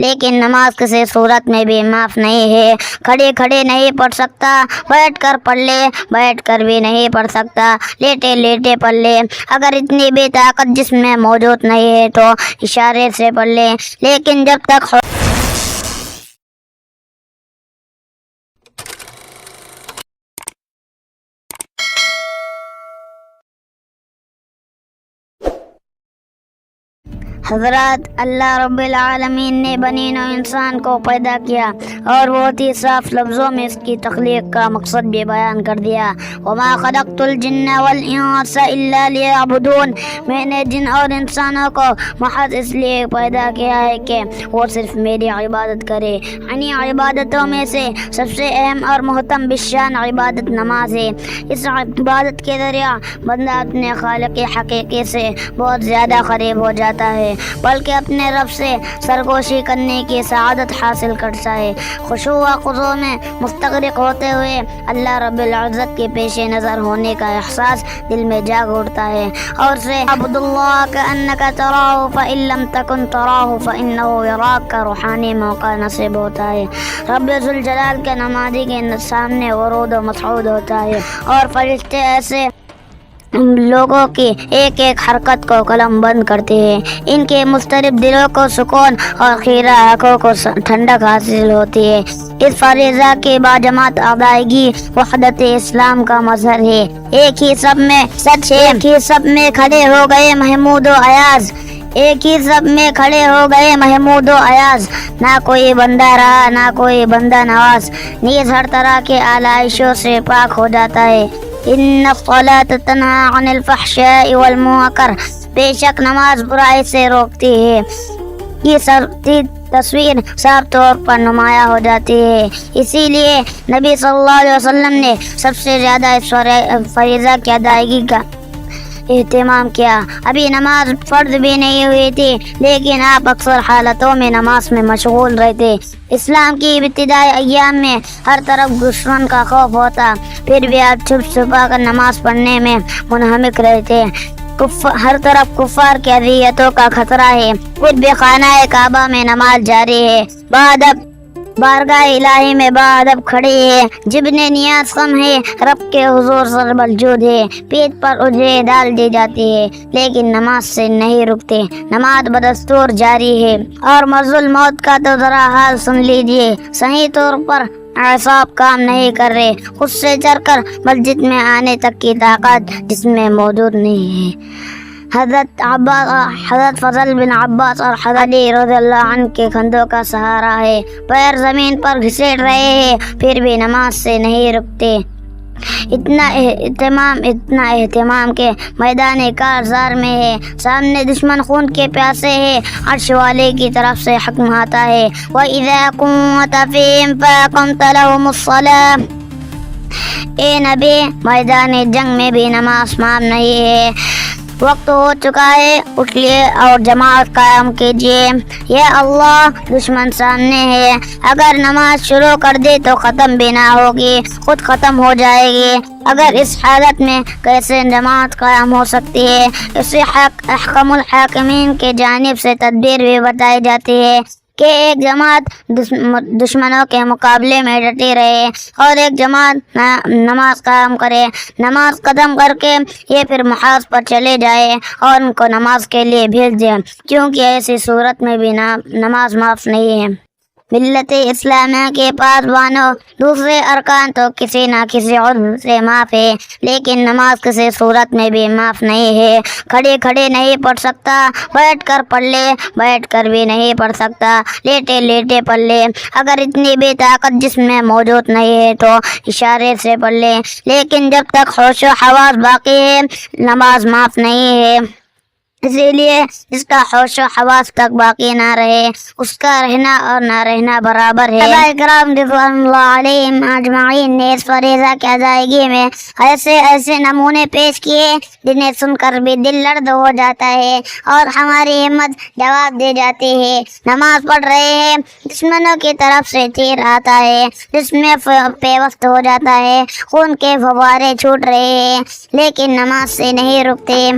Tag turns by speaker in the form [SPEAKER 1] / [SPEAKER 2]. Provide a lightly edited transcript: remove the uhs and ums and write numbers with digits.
[SPEAKER 1] لیکن نماز کسی صورت میں بھی معاف نہیں ہے۔ کھڑے کھڑے نہیں پڑھ سکتا، بیٹھ کر پڑھ لے، بیٹھ کر بھی نہیں پڑھ سکتا، لیٹے لیٹے پڑھ لے۔ اگر اتنی بھی طاقت جسم میں موجود نہیں ہے تو اشارے سے پڑھ لے، لیکن جب تک حضرات، اللہ رب العالمین نے بنی نوع انسان کو پیدا کیا اور بہت ہی صاف لفظوں میں اس کی تخلیق کا مقصد بھی بیان کر دیا۔ وما خلقت الجن والانس الا لیعبدون، میں نے جن اور انسانوں کو محض اس لیے پیدا کیا ہے کہ وہ صرف میری عبادت کرے۔ یعنی عبادتوں میں سے سب سے اہم اور محترم بشان عبادت نماز ہے۔ اس عبادت کے ذریعہ بندہ اپنے خالق حقیقی سے بہت زیادہ قریب ہو جاتا ہے، بلکہ اپنے رب سے سرگوشی کرنے کی سعادت حاصل کرتا ہے۔ خشوع و خضوع میں مستغرق ہوتے ہوئے اللہ رب العزت کے پیش نظر ہونے کا احساس دل میں جاگ اٹھتا ہے اور سے عبد اللہ کأنک تراہ فإن لم تکن تراہ فإنہ یراک کا روحانی موقع نصیب ہوتا ہے۔ رب ذوالجلال کے نمازی کے سامنے ورود و مسعود ہوتا ہے اور فرشتے ایسے لوگوں کی ایک ایک حرکت کو قلم بند کرتے ہیں۔ ان کے مضطرب دلوں کو سکون اور خیرہ آنکھوں کو ٹھنڈک حاصل ہوتی ہے۔ اس فریضہ کی باجماعت ادائیگی وحدت اسلام کا مظہر ہے۔ ایک ہی سب میں سچ ہے، ایک ہی سب میں کھڑے ہو گئے محمود و ایاز، ایک ہی سب میں کھڑے ہو گئے محمود و ایاز، نہ کوئی بندہ رہا نہ کوئی بندہ نواز، نیز ہر طرح کے آلائشوں سے پاک ہو جاتا ہے۔ ان الصلاۃ تنہی عن الفحشاء والمنکر، بے شک نماز برائی سے روکتی ہے۔ یہ تصویر صاف طور پر نمایاں ہو جاتی ہے۔ اسی لیے نبی صلی اللہ علیہ وسلم نے سب سے زیادہ اس فریضہ کی ادائیگی کا اہتمام کیا۔ ابھی نماز فرض بھی نہیں ہوئی تھی، لیکن آپ اکثر حالتوں میں نماز میں مشغول رہتے۔ اسلام کی ابتدائی ایام میں ہر طرف دشمن کا خوف ہوتا، پھر بھی آپ چھپ چھپا کر نماز پڑھنے میں منہمک رہتے۔ ہر طرف کفار کی اذیتوں کا خطرہ ہے، پھر بھی خانہ کعبہ میں نماز جاری ہے، بارگاہ الہی میں باادب کھڑی ہے، جبن نیاز کم ہے، رب کے حضور سر بلجود ہے، پیٹ پر اجرے ڈال دی جاتی ہے، لیکن نماز سے نہیں رکتے۔ نماز بدستور جاری ہے۔ اور مرض الموت کا تو ذرا حال سن لیجئے، صحیح طور پر اعصاب کام نہیں کر رہے، خود سے چڑھ کر مسجد میں آنے تک کی طاقت جس میں موجود نہیں ہے۔ حضرت فضل بن عباس اور حضرت علی رضی اللہ عنہ کے کندھوں کا سہارا ہے، پیر زمین پر گھسیٹ رہے ہیں، پھر بھی نماز سے نہیں رکتے۔ اتنا اہتمام کے میدان کارزار میں ہے، سامنے دشمن خون کے پیاسے ہے، عرش والے کی طرف سے حکم آتا ہے، وَإِذَا كُنْتَ فِيهِمْ فَأَقَمْتَ لَهُمُ الصَّلَاةَ، اے نبی میدان جنگ میں بھی نماز معاف نہیں ہے، وقت ہو چکا ہے، اٹھیے اور جماعت قائم کیجیے۔ یا اللہ، دشمن سامنے ہے، اگر نماز شروع کر دے تو ختم بھی نہ ہوگی، خود ختم ہو جائے گی۔ اگر اس حالت میں کیسے جماعت قائم ہو سکتی ہے؟ اسے احکم الحاکمین کے جانب سے تدبیر بھی بتائی جاتی ہے کہ ایک جماعت دشمنوں کے مقابلے میں ڈٹی رہے اور ایک جماعت نماز قائم کرے، نماز قدم کر کے یہ پھر محاذ پر چلے جائے اور ان کو نماز کے لیے بھیج دے، کیونکہ ایسی صورت میں بھی نماز معاف نہیں ہے۔ ملت اسلامیہ کے پاسبانوں، دوسرے ارکان تو کسی نہ کسی عذر سے معاف ہے، لیکن نماز کسی صورت میں بھی معاف نہیں ہے۔ کھڑے کھڑے نہیں پڑھ سکتا، بیٹھ کر پڑھ لے، بیٹھ کر بھی نہیں پڑھ سکتا، لیٹے لیٹے پڑھ لے۔ اگر اتنی بھی طاقت جسم میں موجود نہیں ہے تو اشارے سے پڑھ لے، لیکن جب تک ہوش و حواس باقی ہے نماز معاف نہیں ہے۔ اسی لیے جس کا ہوش و حواس تک باقی نہ رہے اس کا رہنا اور نہ رہنا برابر ہے۔ صحابہ کرام رضوان اللہ علیہم اجمعین نے اس فریضہ کی ادائیگی میں ایسے نمونے پیش کیے جنہیں سن کر بھی دل لرز ہو جاتا ہے اور ہماری ہمت جواب دے جاتی ہے۔ نماز پڑھ رہے ہیں، دشمنوں کی طرف سے تیر آتا ہے، جسم میں پیوست ہو جاتا ہے، خون کے فوارے چھوٹ رہے ہیں، لیکن نماز سے نہیں رکتے۔